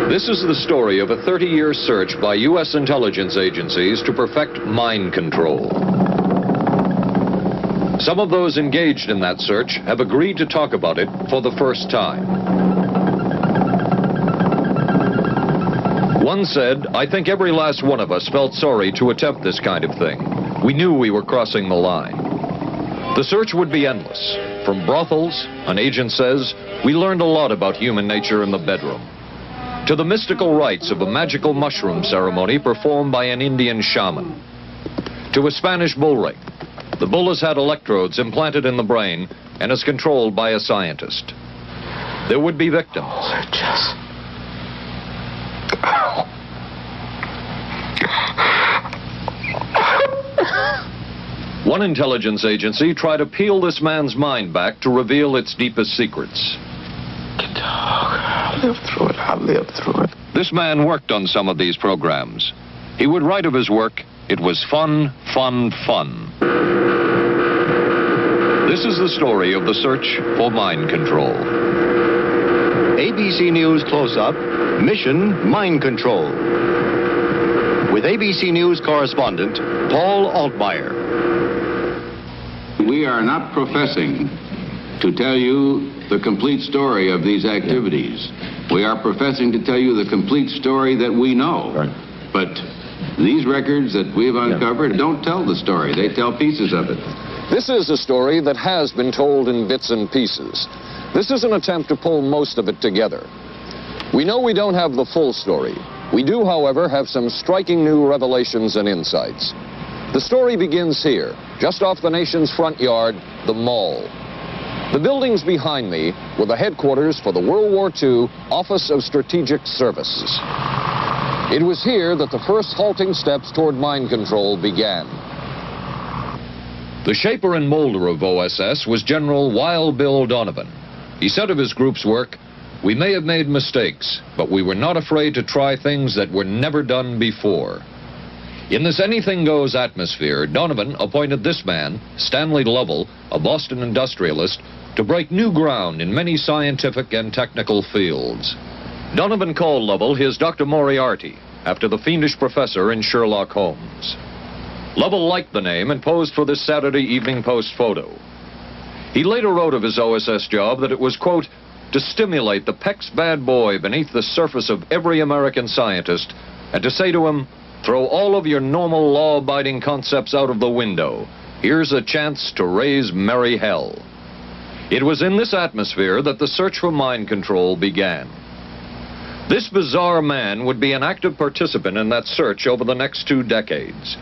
This is the story of a 30-year search by U.S. intelligence agencies to perfect mind control. Some of those engaged in that search have agreed to talk about it for the first time. One said, "I think every last one of us felt sorry to attempt this kind of thing. We knew we were crossing the line." The search would be endless. From brothels, an agent says, we learned a lot about human nature in the bedroom, to the mystical rites of a magical mushroom ceremony performed by an Indian shaman, to a Spanish bull ring. The bull has had electrodes implanted in the brain and is controlled by a scientist. There would be victims. One intelligence agency tried to peel this man's mind back to reveal its deepest secrets. I lived through it. This man worked on some of these programs. He would write of his work, "It was fun, fun, fun." This is the story of the search for mind control. ABC News Close-Up, Mission Mind Control. With ABC News correspondent Paul Altmeyer. We are not professing to tell you the complete story of these activities. We are professing to tell you the complete story that we know. Right. But these records that we've uncovered don't tell the story. They tell pieces of it. This is a story that has been told in bits and pieces. This is an attempt to pull most of it together. We know we don't have the full story. We do, however, have some striking new revelations and insights. The story begins here, just off the nation's front yard, the Mall. The buildings behind me were the headquarters for the World War II Office of Strategic Services. It was here that the first halting steps toward mind control began. The shaper and molder of OSS was General Wild Bill Donovan. He said of his group's work, "We may have made mistakes, but we were not afraid to try things that were never done before." In this anything-goes atmosphere, Donovan appointed this man, Stanley Lovell, a Boston industrialist, to break new ground in many scientific and technical fields. Donovan called Lovell his Dr. Moriarty, after the fiendish professor in Sherlock Holmes. Lovell liked the name and posed for this Saturday Evening Post photo. He later wrote of his OSS job that it was, quote, "to stimulate the Peck's bad boy beneath the surface of every American scientist and to say to him, throw all of your normal law-abiding concepts out of the window. Here's a chance to raise merry hell." It was in this atmosphere that the search for mind control began. This bizarre man would be an active participant in that search over the next 2 decades.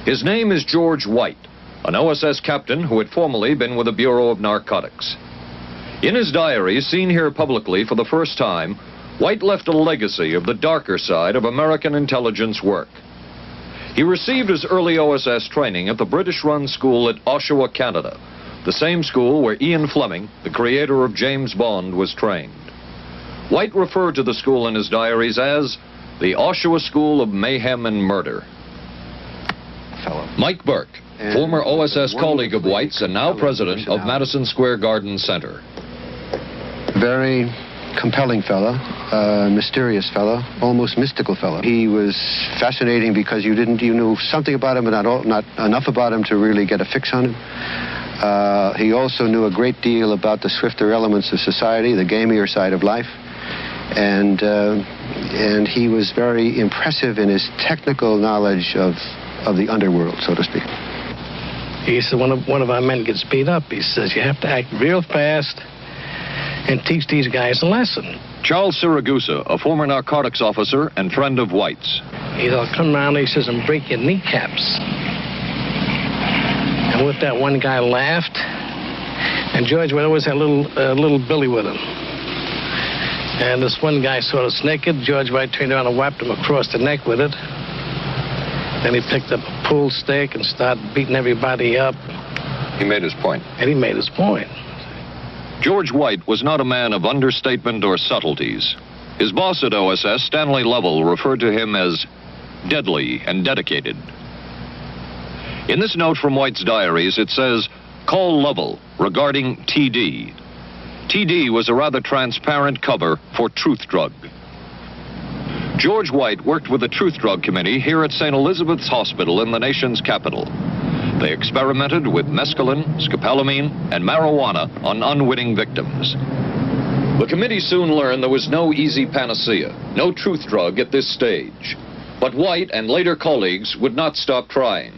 His name is George White, an OSS captain who had formerly been with the Bureau of Narcotics. In his diary, seen here publicly for the first time, White left a legacy of the darker side of American intelligence work. He received his early OSS training at the British-run school at Oshawa, Canada, the same school where Ian Fleming, the creator of James Bond, was trained. White referred to the school in his diaries as the Oshawa School of Mayhem and Murder. Mike Burke, former OSS colleague of White's and now president of Madison Square Garden Center. Very compelling fellow, mysterious fellow, almost mystical fellow. He was fascinating because you knew something about him, but not enough about him to really get a fix on him. He also knew a great deal about the swifter elements of society, the gamier side of life, and he was very impressive in his technical knowledge of the underworld, so to speak. He said, one of our men gets beat up. He says, you have to act real fast and teach these guys a lesson. Charles Siragusa, a former narcotics officer and friend of White's. He'll come around, he says, and break your kneecaps. And with that, one guy laughed, and George would always have a little Billy with him. And this one guy saw us naked. George White turned around and whapped him across the neck with it. Then he picked up a pool stick and started beating everybody up. He made his point. And he made his point. George White was not a man of understatement or subtleties. His boss at OSS, Stanley Lovell, referred to him as deadly and dedicated. In this note from White's diaries, it says, call Lovell regarding TD. TD was a rather transparent cover for Truth Drug. George White worked with the Truth Drug Committee here at St. Elizabeth's Hospital in the nation's capital. They experimented with mescaline, scopolamine, and marijuana on unwitting victims. The committee soon learned there was no easy panacea, no truth drug at this stage. But White and later colleagues would not stop trying.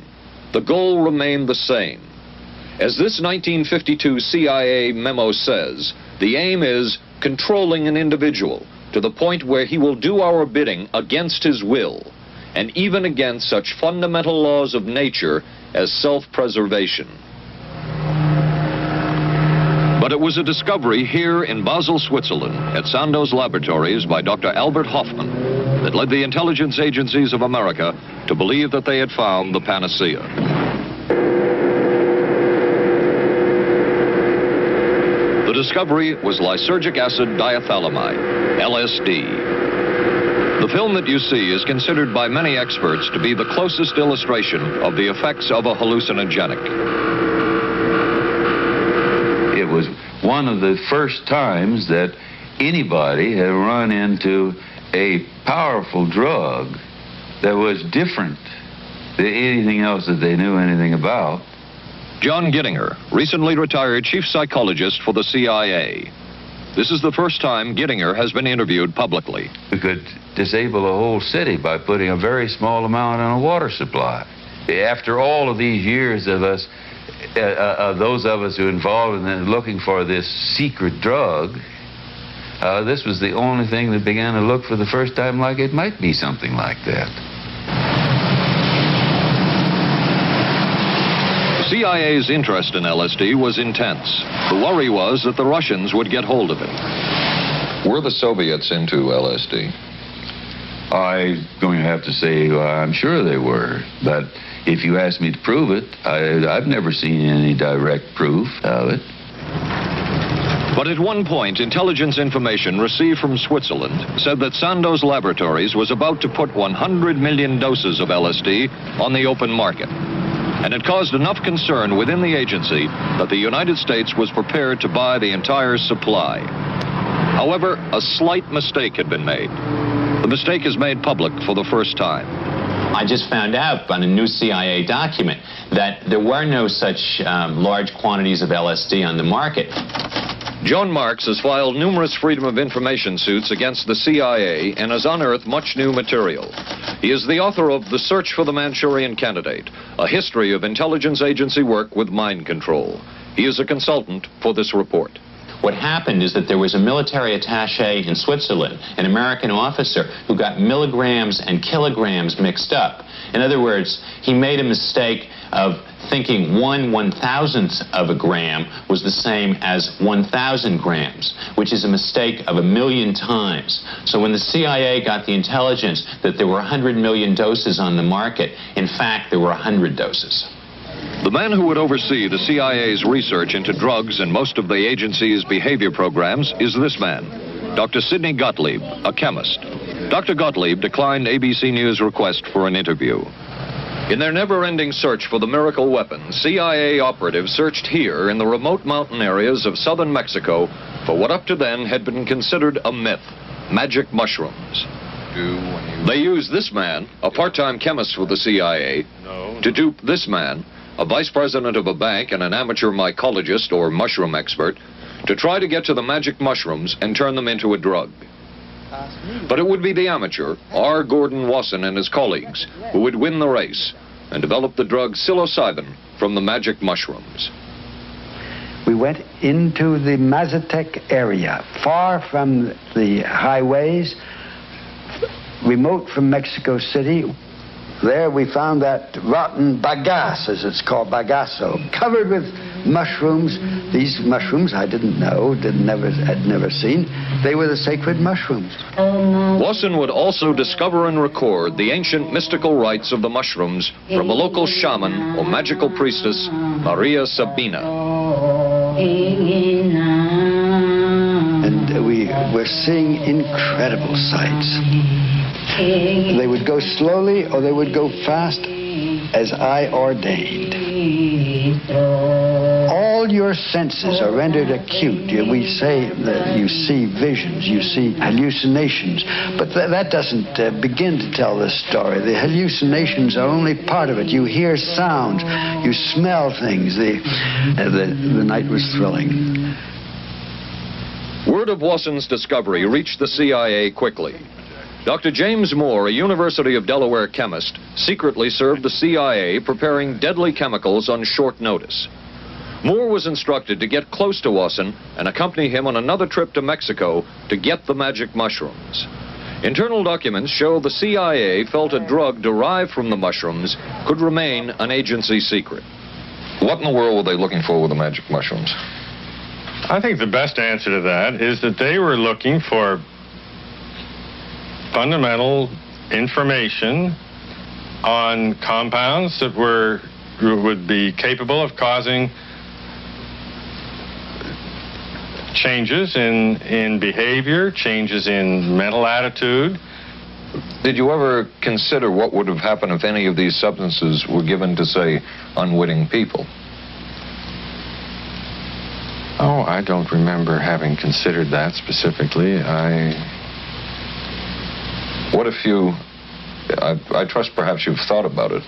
The goal remained the same. As this 1952 CIA memo says, the aim is controlling an individual to the point where he will do our bidding against his will, and even against such fundamental laws of nature as self-preservation. But it was a discovery here in Basel, Switzerland, at Sandoz Laboratories by Dr. Albert Hoffman that led the intelligence agencies of America to believe that they had found the panacea. The discovery was lysergic acid diethylamide, LSD. The film that you see is considered by many experts to be the closest illustration of the effects of a hallucinogenic. It was one of the first times that anybody had run into a powerful drug that was different than anything else that they knew anything about. John Gittinger, recently retired chief psychologist for the CIA. This is the first time Gittinger has been interviewed publicly. We could disable a whole city by putting a very small amount on a water supply. After all of these years of us, those of us who were involved in looking for this secret drug, this was the only thing that began to look for the first time like it might be something like that. The CIA's interest in LSD was intense. The worry was that the Russians would get hold of it. Were the Soviets into LSD? I'm going to have to say I'm sure they were, but if you ask me to prove it, I've never seen any direct proof of it. But at one point, intelligence information received from Switzerland said that Sandoz Laboratories was about to put 100 million doses of LSD on the open market. And it caused enough concern within the agency that the United States was prepared to buy the entire supply. However, a slight mistake had been made. The mistake is made public for the first time. I just found out on a new CIA document that there were no such large quantities of LSD on the market. John Marks has filed numerous Freedom of Information suits against the CIA and has unearthed much new material. He is the author of The Search for the Manchurian Candidate, a history of intelligence agency work with mind control. He is a consultant for this report. What happened is that there was a military attaché in Switzerland, an American officer, who got milligrams and kilograms mixed up. In other words, he made a mistake of thinking 1/1000th of a gram was the same as 1,000 grams, which is a mistake of 1,000,000 times. So when the CIA got the intelligence that there were 100 million doses on the market, in fact, there were 100 doses. The man who would oversee the CIA's research into drugs and most of the agency's behavior programs is this man, Dr. Sidney Gottlieb, a chemist. Dr. Gottlieb declined ABC News' request for an interview. In their never-ending search for the miracle weapon, CIA operatives searched here in the remote mountain areas of southern Mexico for what up to then had been considered a myth, magic mushrooms. They used this man, a part-time chemist with the CIA, to dupe this man, a vice president of a bank and an amateur mycologist or mushroom expert, to try to get to the magic mushrooms and turn them into a drug. But it would be the amateur, R. Gordon Wasson and his colleagues, who would win the race and develop the drug psilocybin from the magic mushrooms. We went into the Mazatec area, far from the highways, remote from Mexico City. There we found that rotten bagasse, as it's called, bagasso, covered with mushrooms. These mushrooms I didn't know, had never seen. They were the sacred mushrooms. Wasson would also discover and record the ancient mystical rites of the mushrooms from a local shaman or magical priestess, Maria Sabina. And we were seeing incredible sights. They would go slowly or they would go fast as I ordained. All all your senses are rendered acute. We say that you see visions, you see hallucinations, but that doesn't begin to tell the story. The hallucinations are only part of it. You hear sounds, you smell things. The night was thrilling. Word of Wasson's discovery reached the CIA quickly. Dr. James Moore, a University of Delaware chemist, secretly served the CIA preparing deadly chemicals on short notice. Moore was instructed to get close to Wasson and accompany him on another trip to Mexico to get the magic mushrooms. Internal documents show the CIA felt a drug derived from the mushrooms could remain an agency secret. What in the world were they looking for with the magic mushrooms? I think the best answer to that is that they were looking for fundamental information on compounds that would be capable of causing changes in behavior, changes in mental attitude. Did you ever consider what would have happened if any of these substances were given to, say, unwitting people? Oh, I don't remember having considered that specifically. What if you... I trust perhaps you've thought about it.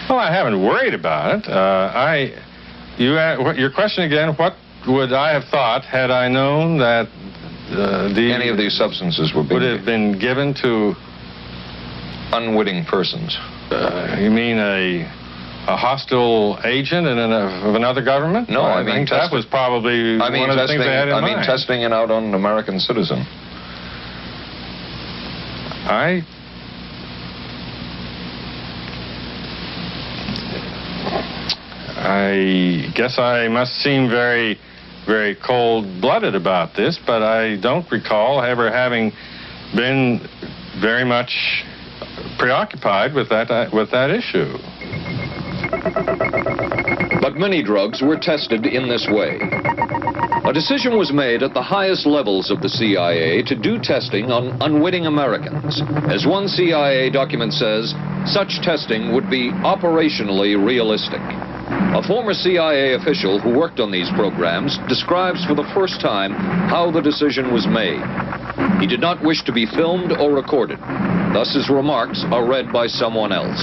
Well, I haven't worried about it. Your question again, what would I have thought had I known that any of these substances would have been given to unwitting persons? You mean a hostile agent of another government? No, I mean that was probably one of the things they had in mind. I mean testing it out on an American citizen. I guess I must seem very, very cold-blooded about this, but I don't recall ever having been very much preoccupied with that issue. But many drugs were tested in this way. A decision was made at the highest levels of the CIA to do testing on unwitting Americans. As one CIA document says, such testing would be operationally realistic. A former CIA official who worked on these programs describes for the first time how the decision was made. He did not wish to be filmed or recorded. Thus his remarks are read by someone else.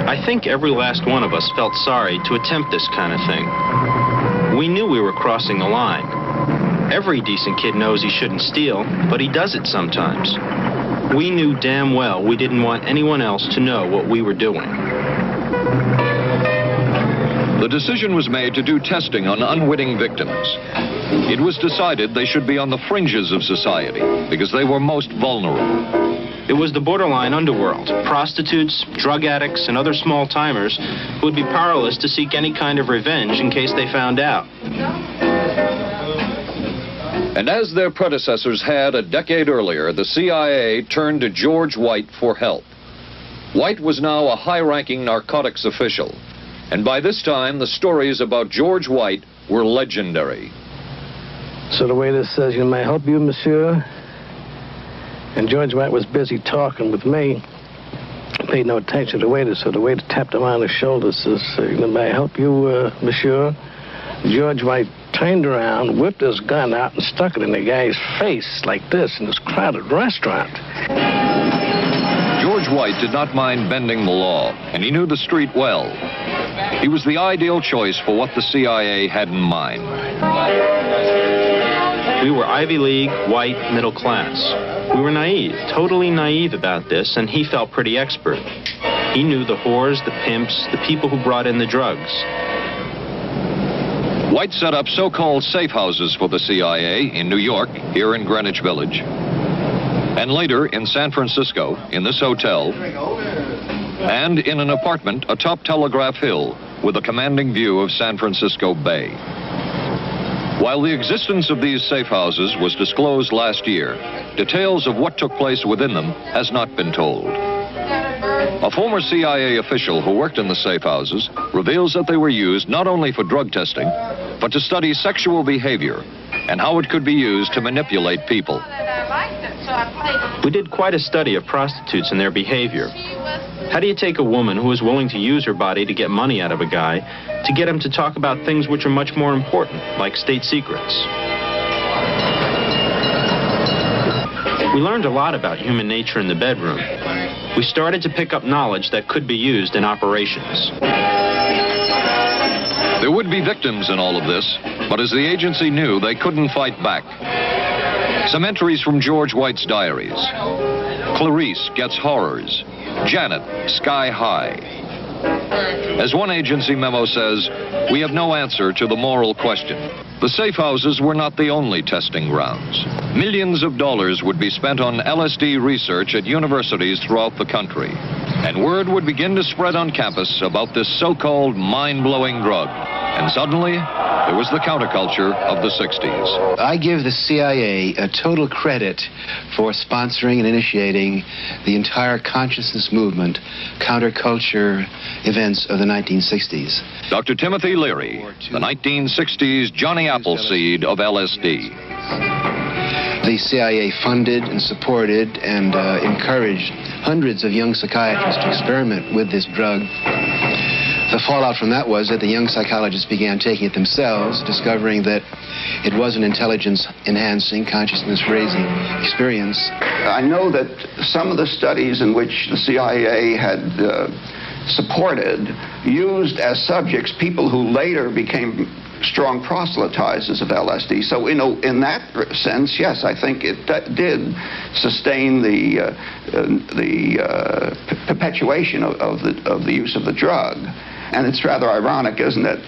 I think every last one of us felt sorry to attempt this kind of thing. We knew we were crossing the line. Every decent kid knows he shouldn't steal, but he does it sometimes. We knew damn well we didn't want anyone else to know what we were doing. The decision was made to do testing on unwitting victims. It was decided they should be on the fringes of society because they were most vulnerable. It was the borderline underworld, prostitutes, drug addicts, and other small-timers who would be powerless to seek any kind of revenge in case they found out. And as their predecessors had a decade earlier, the CIA turned to George White for help. White was now a high-ranking narcotics official, and by this time, the stories about George White were legendary. So the waiter says, "May I help you, monsieur?" And George White was busy talking with me. I paid no attention to the waiter, so the waiter tapped him on the shoulder, says, "May I help you, monsieur?" George White turned around, whipped his gun out, and stuck it in the guy's face like this in this crowded restaurant. George White did not mind bending the law, and he knew the street well. He was the ideal choice for what the CIA had in mind. We were Ivy League, white, middle class. We were naive, totally naive about this, and he felt pretty expert. He knew the whores, the pimps, the people who brought in the drugs. White set up so-called safe houses for the CIA in New York, here in Greenwich Village, and later in San Francisco, in this hotel, and in an apartment atop Telegraph Hill with a commanding view of San Francisco Bay. While the existence of these safe houses was disclosed last year, details of what took place within them has not been told. A former CIA official who worked in the safe houses reveals that they were used not only for drug testing, but to study sexual behavior and how it could be used to manipulate people. We did quite a study of prostitutes and their behavior. How do you take a woman who is willing to use her body to get money out of a guy to get him to talk about things which are much more important, like state secrets? We learned a lot about human nature in the bedroom. We started to pick up knowledge that could be used in operations. There would be victims in all of this, but as the agency knew, they couldn't fight back. Some entries from George White's diaries. Clarice gets horrors. Janet, sky high. As one agency memo says, we have no answer to the moral question. The safe houses were not the only testing grounds. Millions of dollars would be spent on LSD research at universities throughout the country. And word would begin to spread on campus about this so-called mind-blowing drug. And suddenly, there was the counterculture of the 60s. I give the CIA a total credit for sponsoring and initiating the entire consciousness movement, counterculture events of the 1960s. Dr. Timothy Leary, the 1960s Johnny Appleseed of LSD. The CIA funded and supported and encouraged hundreds of young psychiatrists to experiment with this drug. The fallout from that was that the young psychologists began taking it themselves, discovering that it was an intelligence-enhancing, consciousness-raising experience. I know that some of the studies in which the CIA had supported used as subjects people who later became strong proselytizers of LSD. So, in that sense, yes, I think it did sustain the perpetuation of the use of the drug. And it's rather ironic, isn't it?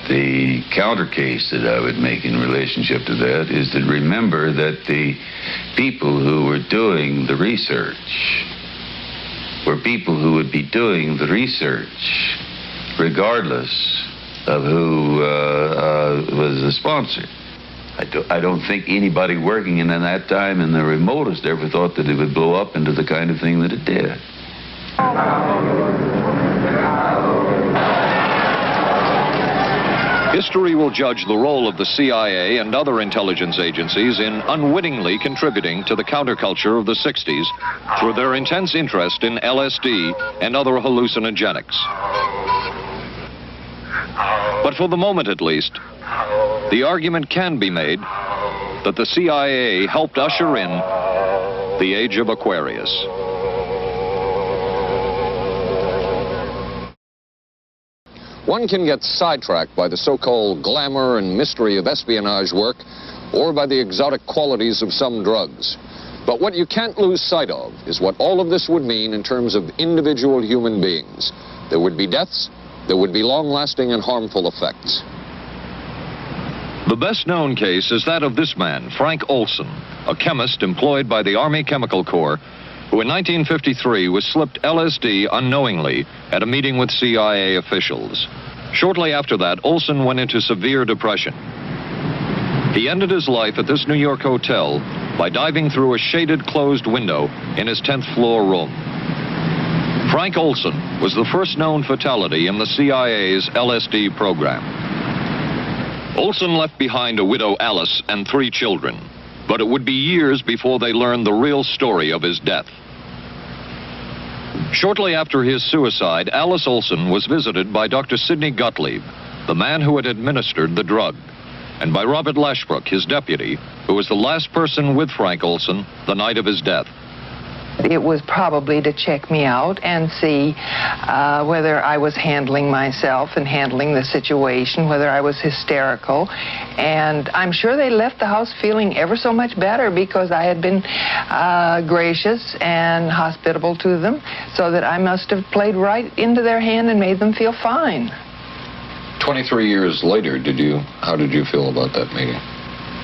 The counter case that I would make in relationship to that is to remember that the people who were doing the research were people who would be doing the research regardless of who was the sponsor. I don't think anybody working in that time in the remotest ever thought that it would blow up into the kind of thing that it did. History will judge the role of the CIA and other intelligence agencies in unwittingly contributing to the counterculture of the 60s through their intense interest in LSD and other hallucinogenics. But for the moment at least, the argument can be made that the CIA helped usher in the age of Aquarius. One can get sidetracked by the so-called glamour and mystery of espionage work or by the exotic qualities of some drugs. But what you can't lose sight of is what all of this would mean in terms of individual human beings. There would be deaths, there would be long-lasting and harmful effects. The best-known case is that of this man, Frank Olson, a chemist employed by the Army Chemical Corps, who in 1953 was slipped LSD unknowingly at a meeting with CIA officials. Shortly after that, Olson went into severe depression. He ended his life at this New York hotel by diving through a shaded closed window in his 10th floor room. Frank Olson was the first known fatality in the CIA's LSD program. Olson left behind a widow, Alice, and 3 children. But it would be years before they learned the real story of his death. Shortly after his suicide, Alice Olson was visited by Dr. Sidney Gottlieb, the man who had administered the drug, and by Robert Lashbrook, his deputy, who was the last person with Frank Olson the night of his death. It was probably to check me out and see whether I was handling myself and handling the situation, whether I was hysterical. And I'm sure they left the house feeling ever so much better because I had been gracious and hospitable to them, so that I must have played right into their hand and made them feel fine. 23 years later, how did you feel about that meeting?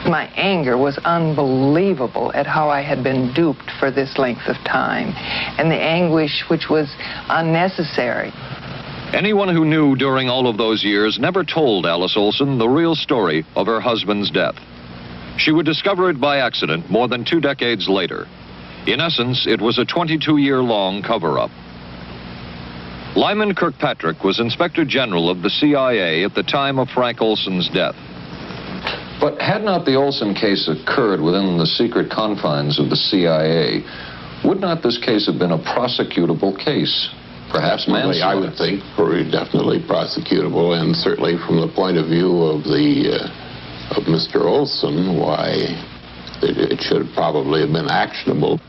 My anger was unbelievable at how I had been duped for this length of time, and the anguish which was unnecessary. Anyone who knew during all of those years never told Alice Olson the real story of her husband's death. She would discover it by accident more than 2 decades later. In essence, it was a 22-year-long cover-up. Lyman Kirkpatrick was Inspector General of the CIA at the time of Frank Olson's death. But had not the Olson case occurred within the secret confines of the CIA, would not this case have been a prosecutable case? Perhaps manslaughter? I would think definitely prosecutable, and certainly from the point of view of Mr. Olson, why, it should probably have been actionable.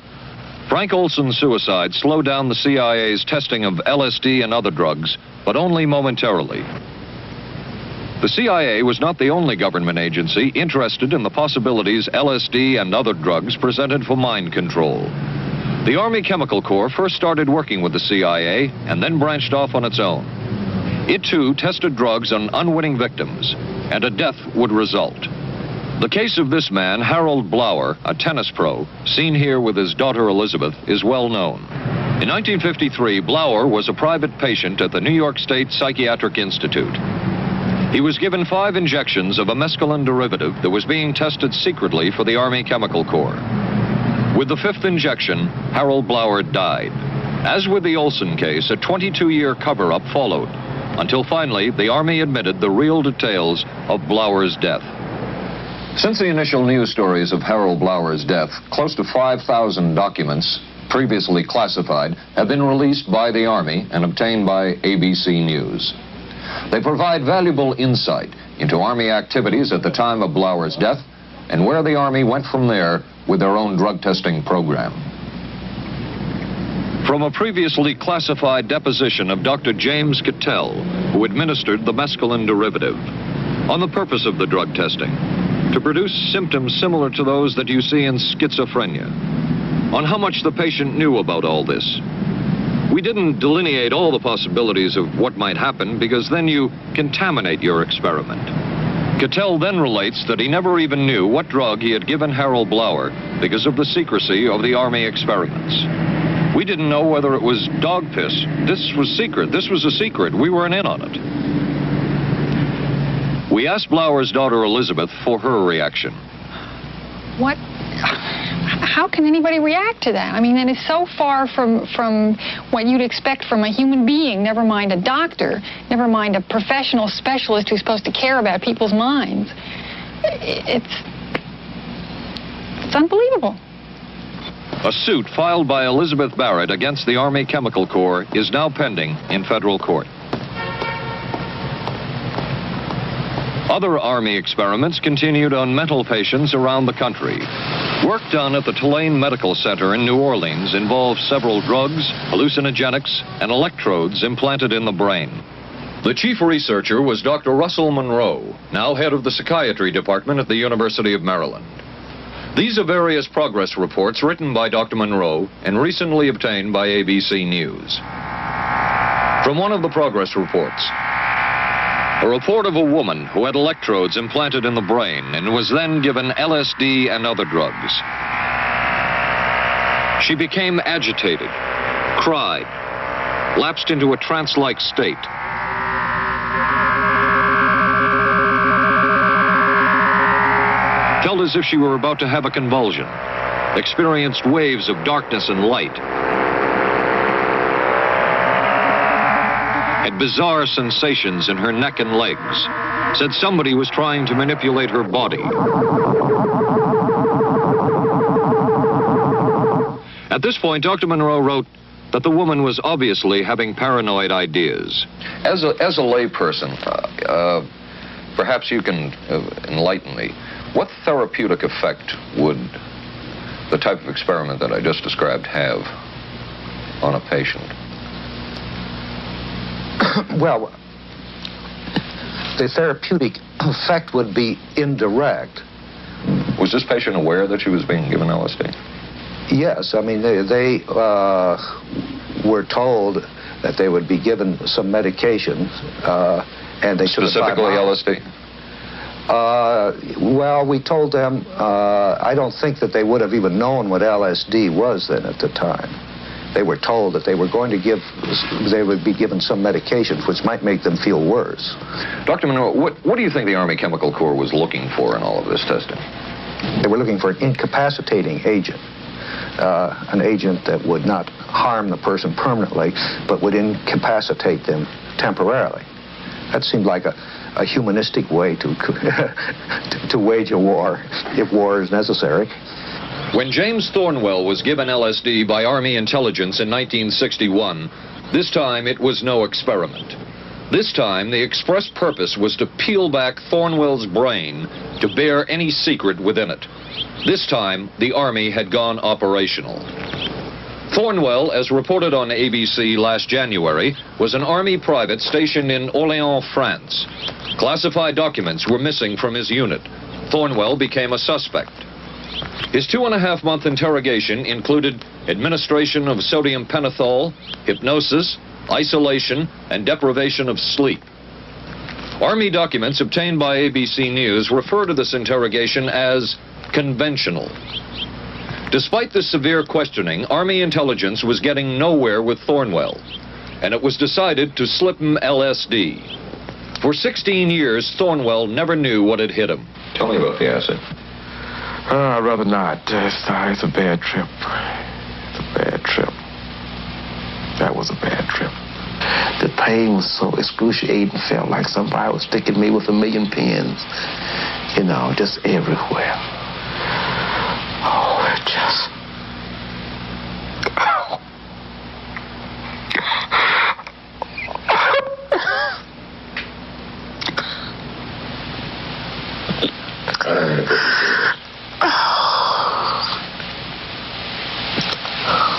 Frank Olson's suicide slowed down the CIA's testing of LSD and other drugs, but only momentarily. The CIA was not the only government agency interested in the possibilities LSD and other drugs presented for mind control. The Army Chemical Corps first started working with the CIA and then branched off on its own. It too tested drugs on unwitting victims, and a death would result. The case of this man, Harold Blower, a tennis pro, seen here with his daughter Elizabeth, is well known. In 1953, Blower was a private patient at the New York State Psychiatric Institute. He was given 5 injections of a mescaline derivative that was being tested secretly for the Army Chemical Corps. With the 5th injection, Harold Blower died. As with the Olson case, a 22-year cover-up followed, until finally the Army admitted the real details of Blower's death. Since the initial news stories of Harold Blower's death, close to 5,000 documents, previously classified, have been released by the Army and obtained by ABC News. They provide valuable insight into Army activities at the time of Blower's death and where the Army went from there with their own drug testing program. From a previously classified deposition of Dr. James Cattell, who administered the mescaline derivative, on the purpose of the drug testing, to produce symptoms similar to those that you see in schizophrenia, on how much the patient knew about all this. We didn't delineate all the possibilities of what might happen because then you contaminate your experiment. Cattell then relates that he never even knew what drug he had given Harold Blower because of the secrecy of the Army experiments. We didn't know whether it was dog piss. This was secret. This was a secret. We weren't in on it. We asked Blower's daughter Elizabeth for her reaction. What? How can anybody react to that? I mean, that is so far from what you'd expect from a human being, never mind a doctor, never mind a professional specialist who's supposed to care about people's minds. It's unbelievable. A suit filed by Elizabeth Barrett against the Army Chemical Corps is now pending in federal court. Other Army experiments continued on mental patients around the country. Work done at the Tulane Medical Center in New Orleans involved several drugs, hallucinogenics, and electrodes implanted in the brain. The chief researcher was Dr. Russell Monroe, now head of the psychiatry department at the University of Maryland. These are various progress reports written by Dr. Monroe and recently obtained by ABC News. From one of the progress reports, a report of a woman who had electrodes implanted in the brain and was then given LSD and other drugs. She became agitated, cried, lapsed into a trance-like state. Felt as if she were about to have a convulsion, experienced waves of darkness and light, had bizarre sensations in her neck and legs, said somebody was trying to manipulate her body. At this point, Dr. Monroe wrote that the woman was obviously having paranoid ideas. As a layperson, perhaps you can enlighten me. What therapeutic effect would the type of experiment that I just described have on a patient? Well, the therapeutic effect would be indirect. Was this patient aware that she was being given LSD? Yes, I mean, they were told that they would be given some medication, and they should have... Specifically LSD? Well, we told them, I don't think that they would have even known what LSD was then at the time. They were told that they were going to they would be given some medications which might make them feel worse. Dr. Monroe, what do you think the Army Chemical Corps was looking for in all of this testing? They were looking for an incapacitating agent, an agent that would not harm the person permanently, but would incapacitate them temporarily. That seemed like a a humanistic way to to wage a war, if war is necessary. When James Thornwell was given LSD by Army intelligence in 1961, this time it was no experiment. This time the express purpose was to peel back Thornwell's brain to bear any secret within it. This time the Army had gone operational. Thornwell, as reported on ABC last January, was an Army private stationed in Orléans, France. Classified documents were missing from his unit. Thornwell became a suspect. His 2.5-month interrogation included administration of sodium pentothal, hypnosis, isolation, and deprivation of sleep. Army documents obtained by ABC News refer to this interrogation as conventional. Despite this severe questioning, Army intelligence was getting nowhere with Thornwell, and it was decided to slip him LSD. For 16 years, Thornwell never knew what had hit him. Tell me about the acid. I'd rather not. It's a bad trip. It's a bad trip. That was a bad trip. The pain was so excruciating. Felt like somebody was sticking me with 1,000,000 pins. You know, just everywhere. Oh, it just... Oh.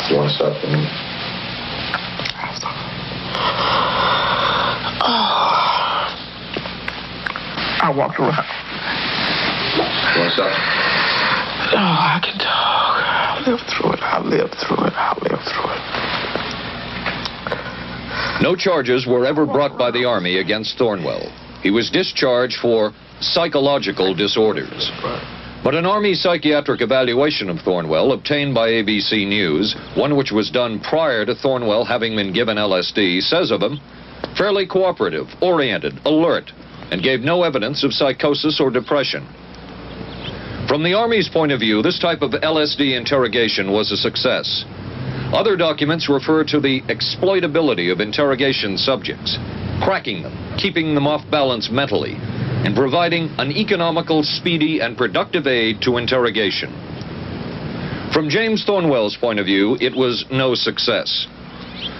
You want to stop for me? I walked around. You want to stop? Oh, I can talk. I lived through it. I lived through it. I lived through it. No charges were ever brought by the Army against Thornwell. He was discharged for psychological disorders. But an Army psychiatric evaluation of Thornwell obtained by ABC News, one which was done prior to Thornwell having been given LSD, says of him, fairly cooperative, oriented, alert, and gave no evidence of psychosis or depression. From the Army's point of view, this type of LSD interrogation was a success. Other documents refer to the exploitability of interrogation subjects, cracking them, keeping them off balance mentally, and providing an economical, speedy, and productive aid to interrogation. From James Thornwell's point of view, it was no success.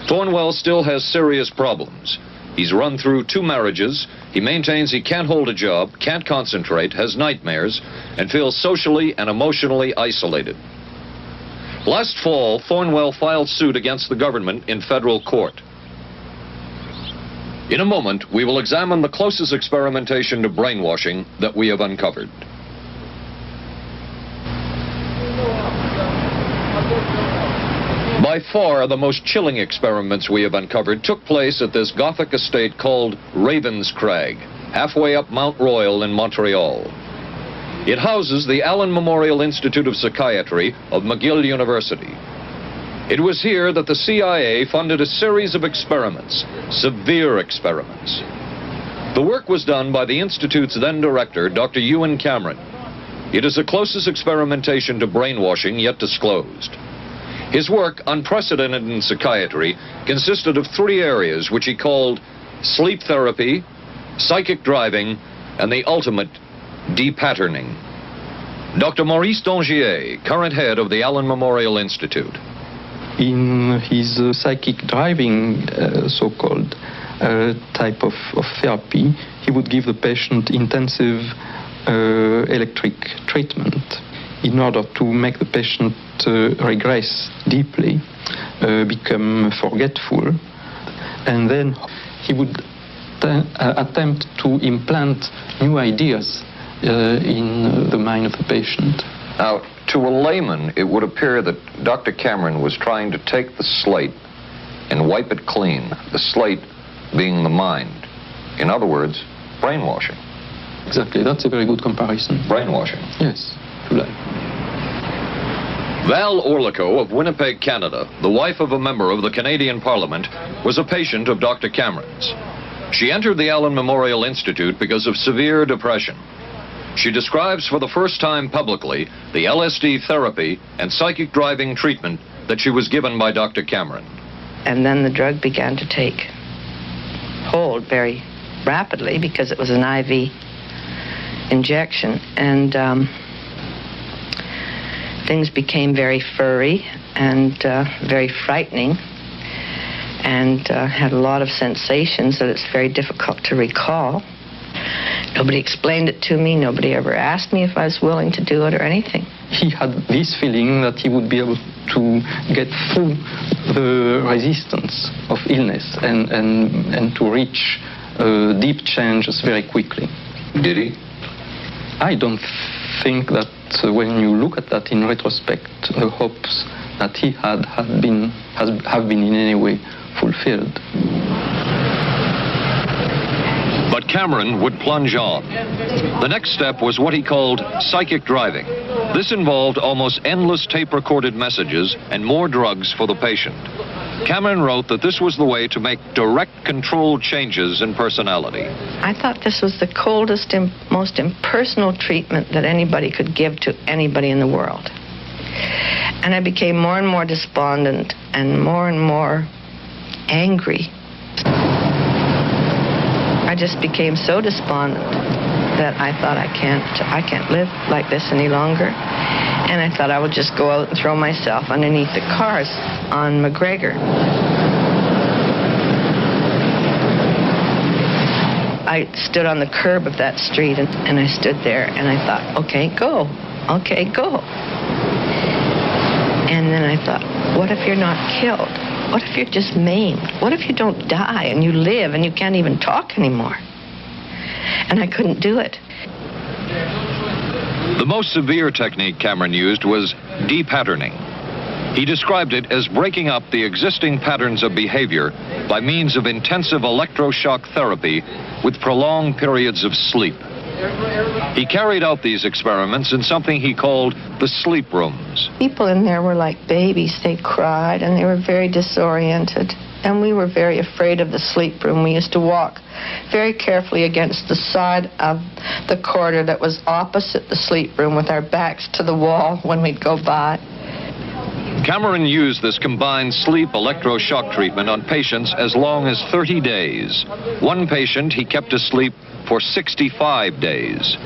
Thornwell still has serious problems. He's run through 2 marriages. He maintains he can't hold a job, can't concentrate, has nightmares, and feels socially and emotionally isolated. Last fall, Thornwell filed suit against the government in federal court. In a moment, we will examine the closest experimentation to brainwashing that we have uncovered. By far, the most chilling experiments we have uncovered took place at this Gothic estate called Ravenscrag, halfway up Mount Royal in Montreal. It houses the Allen Memorial Institute of Psychiatry of McGill University. It was here that the CIA funded a series of experiments, severe experiments. The work was done by the Institute's then director, Dr. Ewan Cameron. It is the closest experimentation to brainwashing yet disclosed. His work, unprecedented in psychiatry, consisted of 3 areas which he called sleep therapy, psychic driving, and the ultimate depatterning. Dr. Maurice Dongier, current head of the Allen Memorial Institute. In his psychic driving, so-called type of therapy, he would give the patient intensive electric treatment in order to make the patient regress deeply, become forgetful, and then he would attempt to implant new ideas in the mind of the patient. Now, to a layman, it would appear that Dr. Cameron was trying to take the slate and wipe it clean, the slate being the mind. In other words, brainwashing. Exactly, that's a very good comparison. Brainwashing. Yes, to life. Val Orlico of Winnipeg, Canada, the wife of a member of the Canadian Parliament, was a patient of Dr. Cameron's. She entered the Allen Memorial Institute because of severe depression. She describes for the first time publicly the LSD therapy and psychic driving treatment that she was given by Dr. Cameron. And then the drug began to take hold very rapidly because it was an IV injection. And things became very furry and very frightening, and had a lot of sensations that it's very difficult to recall. Nobody explained it to me. Nobody ever asked me if I was willing to do it or anything. He had this feeling that he would be able to get through the resistance of illness and to reach deep changes very quickly. Did he? I don't think that when you look at that in retrospect, the hopes that he had have been in any way fulfilled. But Cameron would plunge on. The next step was what he called psychic driving. This involved almost endless tape-recorded messages and more drugs for the patient. Cameron wrote that this was the way to make direct controlled changes in personality. I thought this was the coldest and most impersonal treatment that anybody could give to anybody in the world. And I became more and more despondent and more angry. I just became so despondent that I thought I can't live like this any longer. And I thought I would just go out and throw myself underneath the cars on McGregor. I stood on the curb of that street and I stood there and I thought, okay, go. Okay, go. And then I thought, what if you're not killed? What if you're just maimed? What if you don't die and you live and you can't even talk anymore? And I couldn't do it. The most severe technique Cameron used was de-patterning. He described it as breaking up the existing patterns of behavior by means of intensive electroshock therapy with prolonged periods of sleep. He carried out these experiments in something he called the sleep rooms. People in there were like babies. They cried and they were very disoriented. And we were very afraid of the sleep room. We used to walk very carefully against the side of the corridor that was opposite the sleep room with our backs to the wall when we'd go by. Cameron used this combined sleep electroshock treatment on patients as long as 30 days. One patient he kept asleep for 65 days.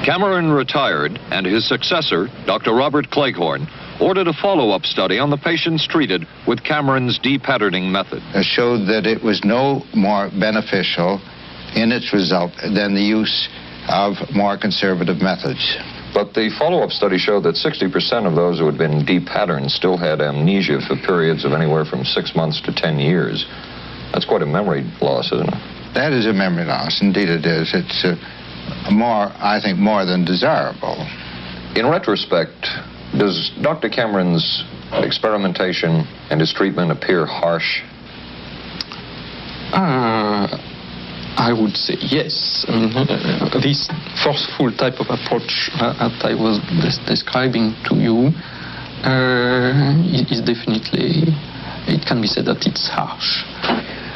Cameron retired, and his successor, Dr. Robert Cleghorn, ordered a follow-up study on the patients treated with Cameron's de-patterning method. It showed that it was no more beneficial in its result than the use of more conservative methods. But the follow-up study showed that 60% of those who had been de-patterned still had amnesia for periods of anywhere from 6 months to 10 years. That's quite a memory loss, isn't it? That is a memory loss. Indeed it is. It's I think, more than desirable. In retrospect, does Dr. Cameron's experimentation and his treatment appear harsh? I would say yes. I mean, this forceful type of approach that I was describing to you is definitely, it can be said that it's harsh.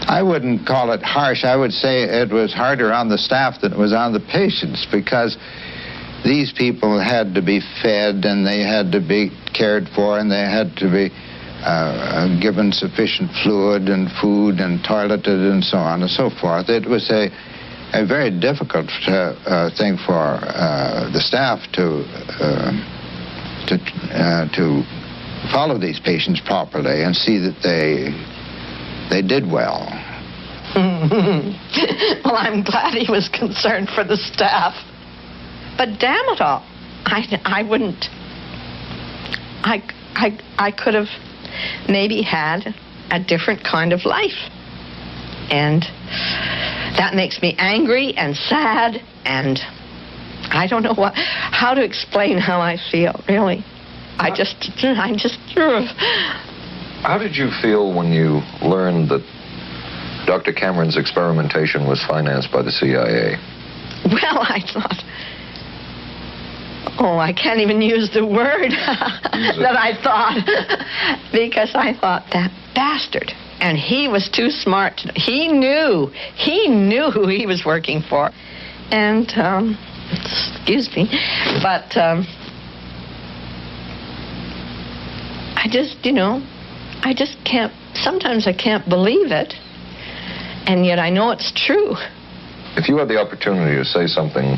I wouldn't call it harsh. I would say it was harder on the staff than it was on the patients, because these people had to be fed and they had to be cared for and they had to be given sufficient fluid and food and toileted and so on and so forth. It was a very difficult thing for the staff to follow these patients properly and see that they did well. Well, I'm glad he was concerned for the staff. But damn it all, I wouldn't. I could have maybe had a different kind of life. And that makes me angry and sad, and I don't know how to explain how I feel, really. I just. How did you feel when you learned that Dr. Cameron's experimentation was financed by the CIA? Well, I thought, I can't even use the word that I thought, because I thought, that bastard. And he was too smart. He knew who he was working for. And, excuse me, but I just can't, sometimes I can't believe it. and yet I know it's true. If you had the opportunity to say something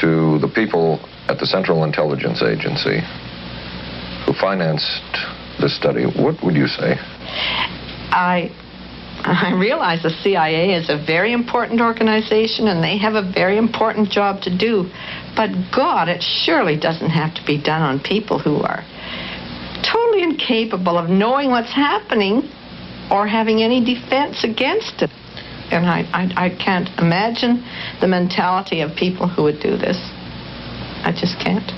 to the people at the Central Intelligence Agency who financed this study, what would you say? I realize the CIA is a very important organization and they have a very important job to do. But God, it surely doesn't have to be done on people who are totally incapable of knowing what's happening or having any defense against it. And I can't imagine the mentality of people who would do this. I just can't.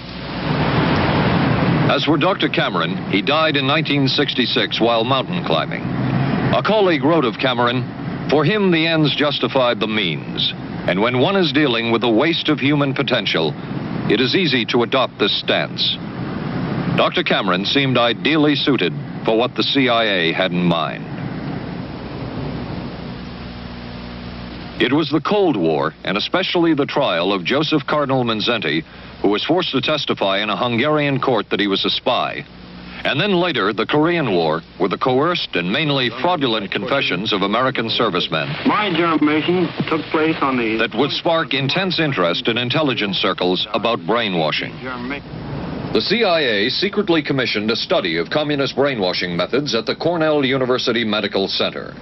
As for Dr. Cameron, he died in 1966 while mountain climbing. A colleague wrote of Cameron, "For him, the ends justified the means. And when one is dealing with the waste of human potential, it is easy to adopt this stance." Dr. Cameron seemed ideally suited for what the CIA had in mind. It was the Cold War, and especially the trial of Joseph Cardinal Mindszenty, who was forced to testify in a Hungarian court that he was a spy. And then later, the Korean War, with the coerced and mainly fraudulent confessions of American servicemen. My germination took place on the... That would spark intense interest in intelligence circles about brainwashing. The CIA secretly commissioned a study of communist brainwashing methods at the Cornell University Medical Center.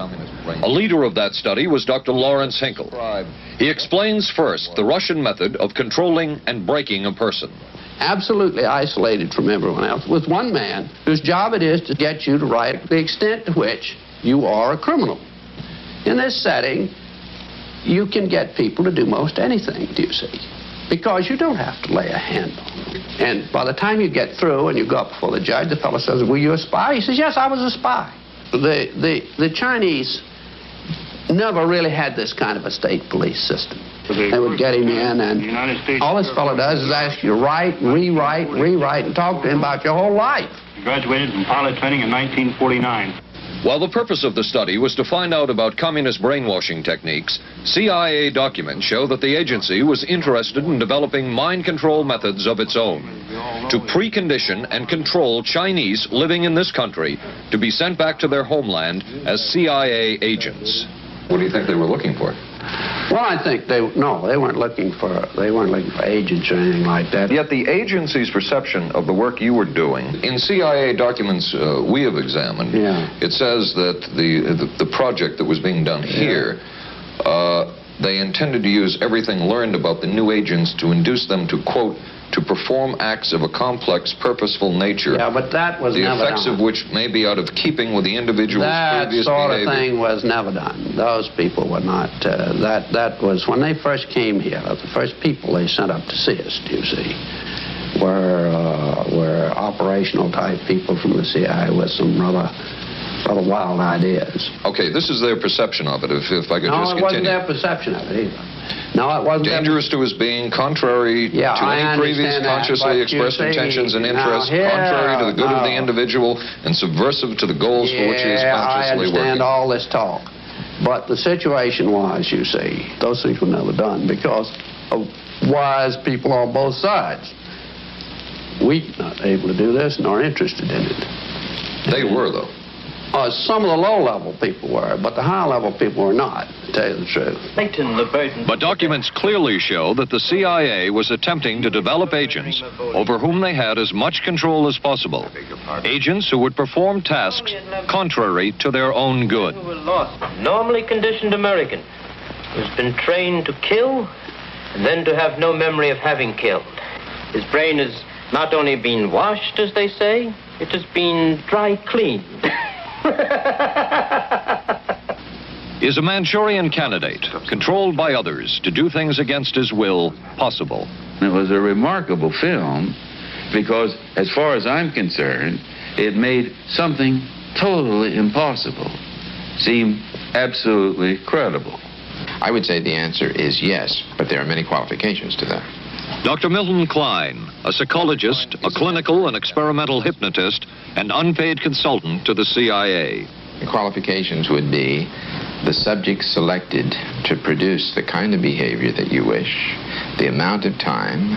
A leader of that study was Dr. Lawrence Hinkle. He explains first the Russian method of controlling and breaking a person. Absolutely isolated from everyone else, with one man whose job it is to get you to write the extent to which you are a criminal. In this setting, you can get people to do most anything, do you see? Because you don't have to lay a hand on them. And by the time you get through and you go up before the judge, the fellow says, "Were you a spy?" He says, "Yes, I was a spy." The Chinese never really had this kind of a state police system. They would get him in, and all this fellow does is ask you to write, rewrite, and talk to him about your whole life. He graduated from pilot training in 1949. While the purpose of the study was to find out about communist brainwashing techniques, CIA documents show that the agency was interested in developing mind control methods of its own to precondition and control Chinese living in this country to be sent back to their homeland as CIA agents. What do you think they were looking for? Well, I think they weren't looking for agents or anything like that. Yet the agency's perception of the work you were doing, in CIA documents we have examined, it says that the project that was being done here, they intended to use everything learned about the new agents to induce them to, quote, to perform acts of a complex, purposeful nature. Yeah, but that was never done. The effects of which may be out of keeping with the individual's previous behavior. That sort of thing was never done. Those people were not, that was, when they first came here, the first people they sent up to see us, you see, were operational type people from the CIA with some rather wild ideas. Okay, this is their perception of it, if I could just continue. No, it wasn't their perception of it either. No, it wasn't. Dangerous to his being, contrary to any previous consciously expressed intentions and interests, contrary to the good of the individual, and subversive to the goals for which he is consciously working. I understand all this talk. But the situation was, you see, those things were never done because of wise people on both sides. We were not able to do this nor interested in it. They were, though. Some of the low-level people were, but the high-level people were not, to tell you the truth. But documents clearly show that the CIA was attempting to develop agents over whom they had as much control as possible. Agents who would perform tasks contrary to their own good. Normally conditioned American who's been trained to kill and then to have no memory of having killed. His brain has not only been washed, as they say, it has been dry cleaned. Is a Manchurian candidate, controlled by others to do things against his will, possible? It was a remarkable film because, as far as I'm concerned, it made something totally impossible seem absolutely credible. I would say the answer is yes, but there are many qualifications to that. Dr. Milton Klein, a psychologist, a clinical and experimental hypnotist, and unpaid consultant to the CIA. The qualifications would be the subject selected to produce the kind of behavior that you wish, the amount of time,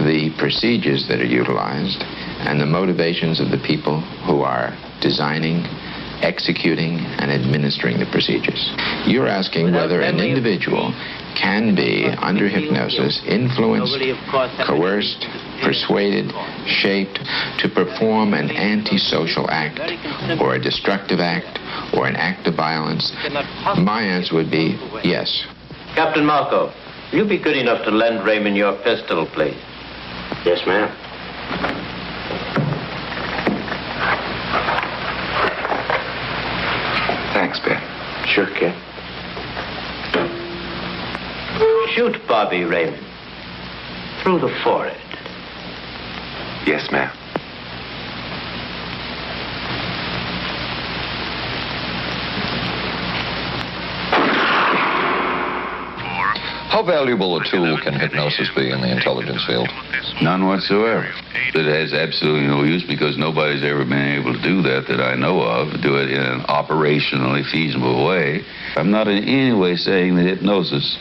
the procedures that are utilized, and the motivations of the people who are designing executing and administering the procedures. You're asking whether an individual can be, under hypnosis, influenced, coerced, persuaded, shaped to perform an antisocial act, or a destructive act, or an act of violence. My answer would be yes. Captain Marco, will you be good enough to lend Raymond your pistol, please? Yes, ma'am. Thanks, Ben. Sure, kid. Shoot Bobby, Raymond. Through the forehead. Yes, ma'am. How valuable a tool can hypnosis be in the intelligence field? None whatsoever. It has absolutely no use because nobody's ever been able to do that I know of, do it in an operationally feasible way. I'm not in any way saying that hypnosis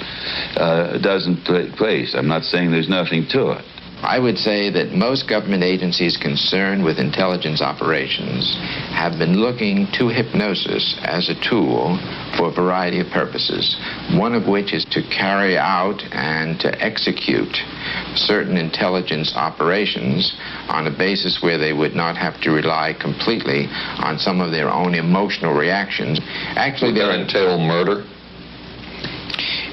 doesn't take place. I'm not saying there's nothing to it. I would say that most government agencies concerned with intelligence operations have been looking to hypnosis as a tool for a variety of purposes, one of which is to carry out and to execute certain intelligence operations on a basis where they would not have to rely completely on some of their own emotional reactions. Actually, would that entail murder?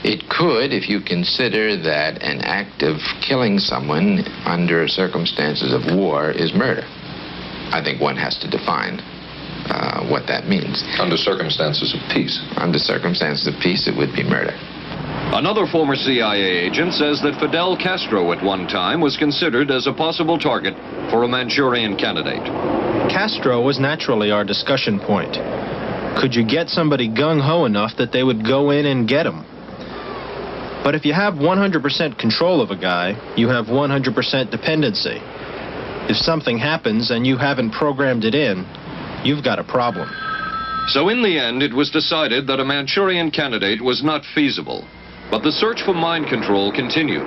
It could, if you consider that an act of killing someone under circumstances of war is murder. I think one has to define what that means. Under circumstances of peace. Under circumstances of peace, it would be murder. Another former CIA agent says that Fidel Castro at one time was considered as a possible target for a Manchurian candidate. Castro was naturally our discussion point. Could you get somebody gung-ho enough that they would go in and get him? But if you have 100% control of a guy, you have 100% dependency. If something happens and you haven't programmed it in, you've got a problem. So in the end, it was decided that a Manchurian candidate was not feasible. But the search for mind control continued.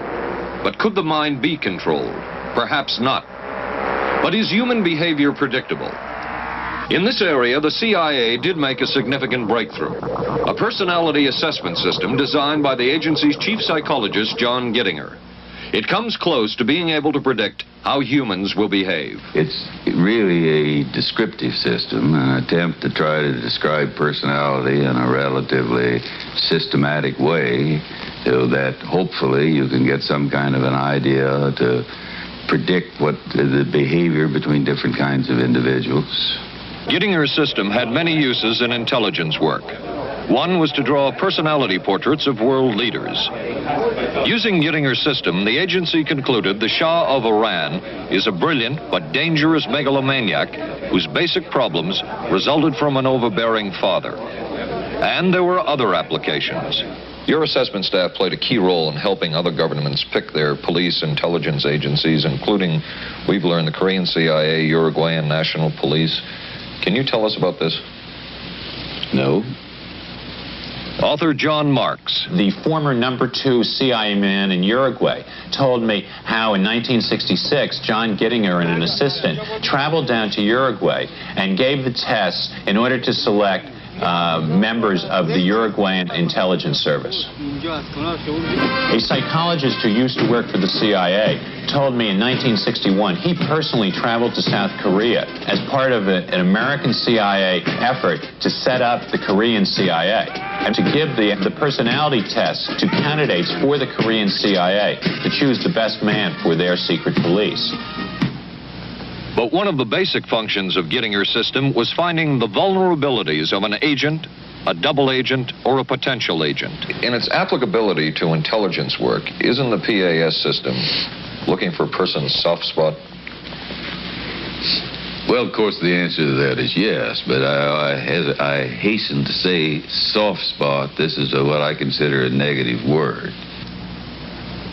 But could the mind be controlled? Perhaps not. But is human behavior predictable? In this area, the CIA did make a significant breakthrough. A personality assessment system designed by the agency's chief psychologist, John Gittinger. It comes close to being able to predict how humans will behave. It's really a descriptive system, an attempt to try to describe personality in a relatively systematic way so that hopefully you can get some kind of an idea to predict what the behavior between different kinds of individuals. Gittinger's system had many uses in intelligence work. One was to draw personality portraits of world leaders. Using Gittinger's system, the agency concluded the Shah of Iran is a brilliant but dangerous megalomaniac whose basic problems resulted from an overbearing father. And there were other applications. Your assessment staff played a key role in helping other governments pick their police intelligence agencies, including, we've learned, the Korean CIA, Uruguayan National Police. Can you tell us about this? No. Author John Marks. The former #2 CIA man in Uruguay told me how in 1966 John Gittinger and an assistant traveled down to Uruguay and gave the tests in order to select members of the Uruguayan intelligence service. A psychologist who used to work for the CIA told me in 1961 he personally traveled to South Korea as part of an American CIA effort to set up the Korean CIA and to give the personality tests to candidates for the Korean CIA to choose the best man for their secret police. But one of the basic functions of Gittinger's system was finding the vulnerabilities of an agent, a double agent, or a potential agent. In its applicability to intelligence work, isn't the PAS system looking for a person's soft spot? Well, of course, the answer to that is yes, but I hasten to say soft spot. This is what I consider a negative word.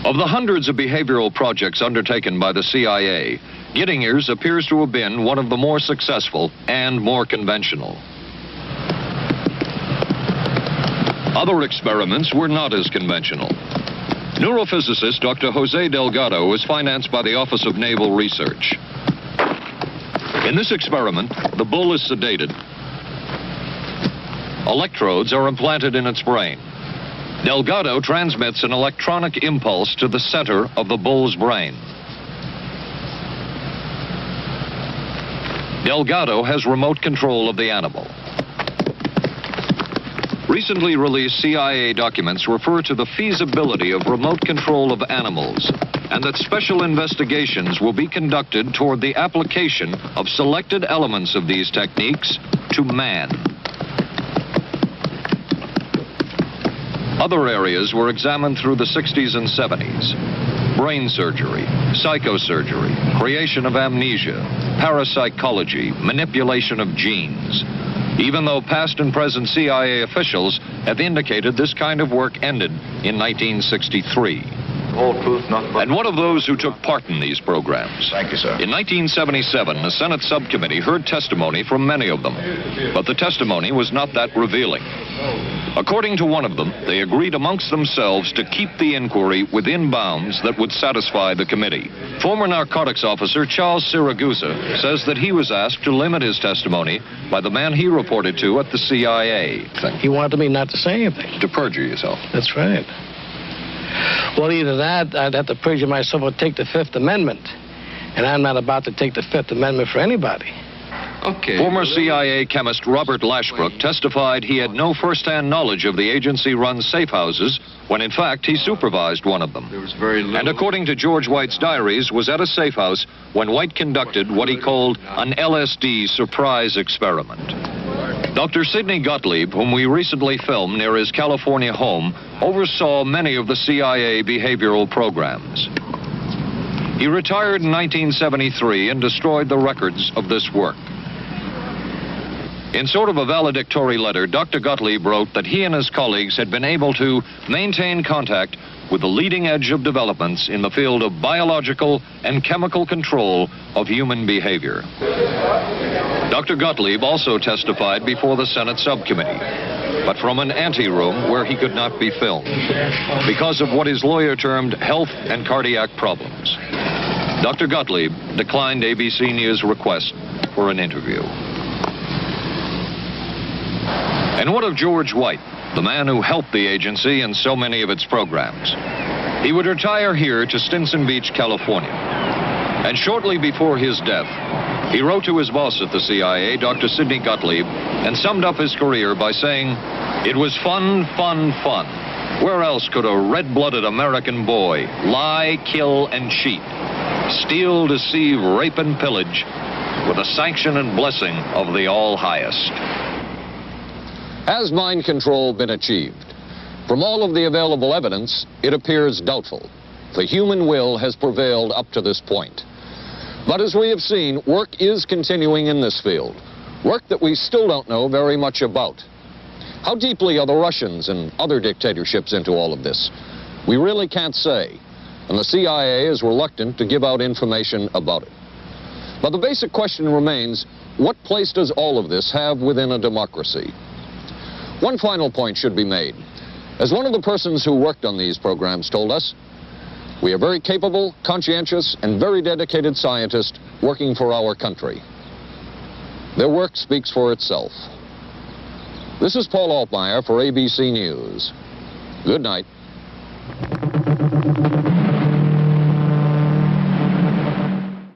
Of the hundreds of behavioral projects undertaken by the CIA, Gittinger's appears to have been one of the more successful and more conventional. Other experiments were not as conventional. Neurophysicist Dr. Jose Delgado was financed by the Office of Naval Research. In this experiment, the bull is sedated. Electrodes are implanted in its brain. Delgado transmits an electronic impulse to the center of the bull's brain. Delgado has remote control of the animal. Recently released CIA documents refer to the feasibility of remote control of animals, and that special investigations will be conducted toward the application of selected elements of these techniques to man. Other areas were examined through the 60s and 70s. Brain surgery, psychosurgery, creation of amnesia, parapsychology, manipulation of genes. Even though past and present CIA officials have indicated this kind of work ended in 1963. Whole truth, nothing but... And one of those who took part in these programs. Thank you, sir. In 1977, a Senate subcommittee heard testimony from many of them, but the testimony was not that revealing. According to one of them, they agreed amongst themselves to keep the inquiry within bounds that would satisfy the committee. Former narcotics officer Charles Siragusa says that he was asked to limit his testimony by the man he reported to at the CIA. He wanted me not to say anything. To perjure yourself. That's right. Well, either that, I'd have to perjure myself or take the Fifth Amendment. And I'm not about to take the Fifth Amendment for anybody. Okay. Former CIA chemist Robert Lashbrook testified he had no first-hand knowledge of the agency-run safe houses when, in fact, he supervised one of them. There was very little... And according to George White's diaries, was at a safe house when White conducted what he called an LSD surprise experiment. Dr. Sidney Gottlieb, whom we recently filmed near his California home, oversaw many of the CIA behavioral programs. He retired in 1973 and destroyed the records of this work. In sort of a valedictory letter, Dr. Gottlieb wrote that he and his colleagues had been able to maintain contact with the leading edge of developments in the field of biological and chemical control of human behavior. Dr. Gottlieb also testified before the Senate subcommittee, but from an anteroom where he could not be filmed because of what his lawyer termed health and cardiac problems. Dr. Gottlieb declined ABC News' request for an interview. And what of George White, the man who helped the agency in so many of its programs? He would retire here to Stinson Beach, California. And shortly before his death, he wrote to his boss at the CIA, Dr. Sidney Gottlieb, and summed up his career by saying, "It was fun, fun, fun. Where else could a red-blooded American boy lie, kill, and cheat, steal, deceive, rape, and pillage with the sanction and blessing of the All-Highest?" Has mind control been achieved? From all of the available evidence, it appears doubtful. The human will has prevailed up to this point. But as we have seen, work is continuing in this field, work that we still don't know very much about. How deeply are the Russians and other dictatorships into all of this? We really can't say, and the CIA is reluctant to give out information about it. But the basic question remains, what place does all of this have within a democracy? One final point should be made. As one of the persons who worked on these programs told us, we are very capable, conscientious, and very dedicated scientists working for our country. Their work speaks for itself. This is Paul Altmeyer for ABC News. Good night.